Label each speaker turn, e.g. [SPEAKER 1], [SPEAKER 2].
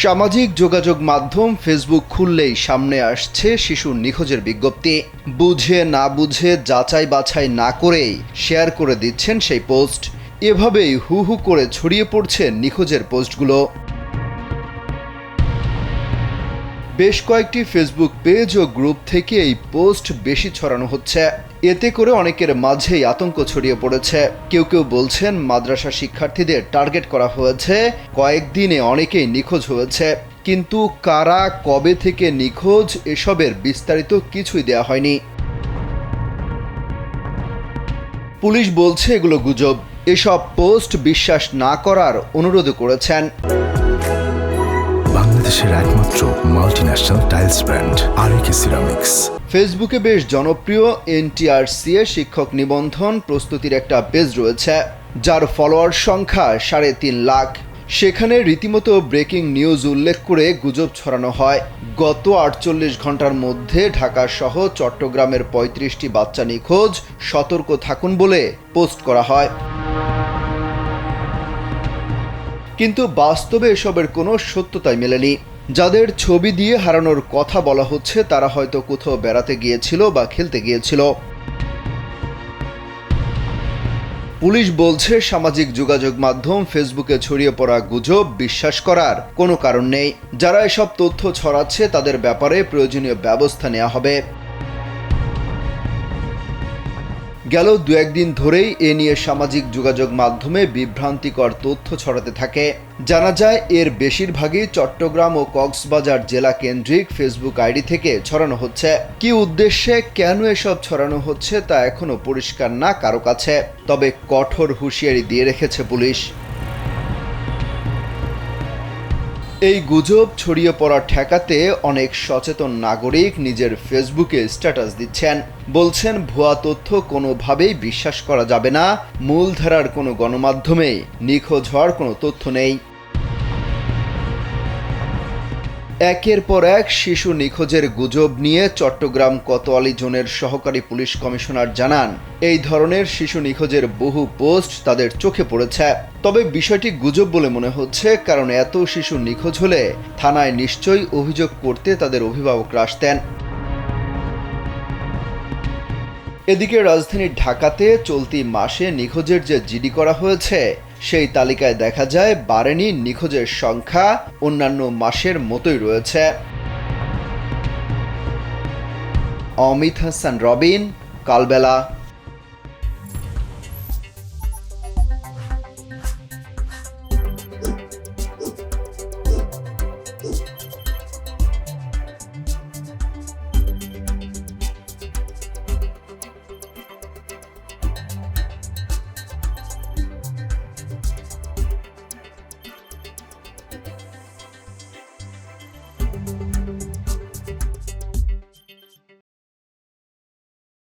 [SPEAKER 1] সামাজিক যোগাযোগ মাধ্যম ফেসবুক খুললেই সামনে আসছে শিশুর নিখোঁজের বিজ্ঞপ্তি। বুঝে না বুঝে যাচাই বাছাই না করেই শেয়ার করে দিচ্ছেন সেই পোস্ট। এভাবেই হু হু করে ছড়িয়ে পড়ছে নিখোঁজের পোস্টগুলো। বেশ কয়েকটি ফেসবুক পেজ ও গ্রুপ থেকে এই পোস্ট বেশি ছড়ানো হচ্ছে। এতে করে অনেকের মাঝেই আতঙ্ক ছড়িয়ে পড়েছে। কেউ কেউ বলছেন মাদ্রাসা শিক্ষার্থীদের টার্গেট করা হয়েছে, কয়েকদিনে অনেকেই নিখোঁজ হয়েছে। কিন্তু কারা কবে থেকে নিখোঁজ এসবের বিস্তারিত কিছুই দেয়া হয়নি। পুলিশ বলছে এগুলো গুজব। এসব পোস্ট বিশ্বাস না করার অনুরোধ করেছেন।
[SPEAKER 2] বাংলাদেশের একমাত্র মাল্টিন্যাশনাল টাইলস ব্র্যান্ড আরএকে সিরামিক্স।
[SPEAKER 1] ফেসবুকে বেশ জনপ্রিয় এনটিআরসিএ শিক্ষক নিবন্ধন প্রস্তুতির একটা পেজ রয়েছে, যার ফলোয়ার সংখ্যা 3.5 লাখ। সেখানে রীতিমতো ব্রেকিং নিউজ উল্লেখ করে গুজব ছড়ানো হয়। গত 48 ঘন্টার মধ্যে ঢাকা সহ চট্টগ্রামের 35টি বাচ্চা নিখোঁজ, সতর্ক থাকুন বলে পোস্ট করা হয়। কিন্তু বাস্তবে এসবের কোনো সত্যতাই মেলেনি। যাদের ছবি দিয়ে হারানোর কথা বলা হচ্ছে তারা হয়তো কোথাও বেড়াতে গিয়েছিল বা খেলতে গিয়েছিল। পুলিশ বলছে সামাজিক যোগাযোগ মাধ্যম ফেসবুকে ছড়িয়ে পড়া গুজব বিশ্বাস করার কোনো কারণ নেই। যারা এসব তথ্য ছড়াচ্ছে তাদের ব্যাপারে প্রয়োজনীয় ব্যবস্থা নেওয়া হবে। গেল 2-1 দিন ধরেই এ নিয়ে সামাজিক যোগাযোগ মাধ্যমে বিভ্রান্তিকর তথ্য ছড়াতে থাকে। জানা যায় এর বেশিরভাগই চট্টগ্রাম ও কক্সবাজার জেলা কেন্দ্রিক ফেসবুক আইডি থেকে ছড়ানো হচ্ছে। কি উদ্দেশ্যে, কেন এসব ছড়ানো হচ্ছে তা এখনো পরিষ্কার না কারো কাছে। তবে কঠোর হুঁশিয়ারি দিয়ে রেখেছে পুলিশ। এই গুজব ছড়িয়ে পড়া ঠেকাতে অনেক সচেতন নাগরিক নিজের ফেসবুকে স্ট্যাটাস দিচ্ছেন। বলছেন ভুয়া তথ্য কোনোভাবেই বিশ্বাস করা যাবে না, মূলধারার কোনো গণমাধ্যমেই নিখোঁজ হওয়ার কোনো তথ্য নেই। একের পর এক শিশু নিখোঁজের গুজব নিয়ে চট্টগ্রাম কোতোয়ালি জোনের সহকারী পুলিশ কমিশনার জানান, এই ধরনের শিশু নিখোঁজের বহু পোস্ট তাদের চোখে পড়েছে। তবে বিষয়টি গুজব বলে মনে হচ্ছে, কারণ এত শিশু নিখোঁজ হলে থানায় নিশ্চয়ই অভিযোগ করতে তাদের অভিভাবকরা আসতেন। এদিকে রাজধানী ঢাকাতে চলতি মাসে নিখোঁজের যে জিডি করা হয়েছে সেই তালিকায় দেখা যায় বাড়েনি নিখোঁজের সংখ্যা, অন্যান্য মাসের মতোই রয়েছে। অমিত হাসান রবিন, কালবেলা।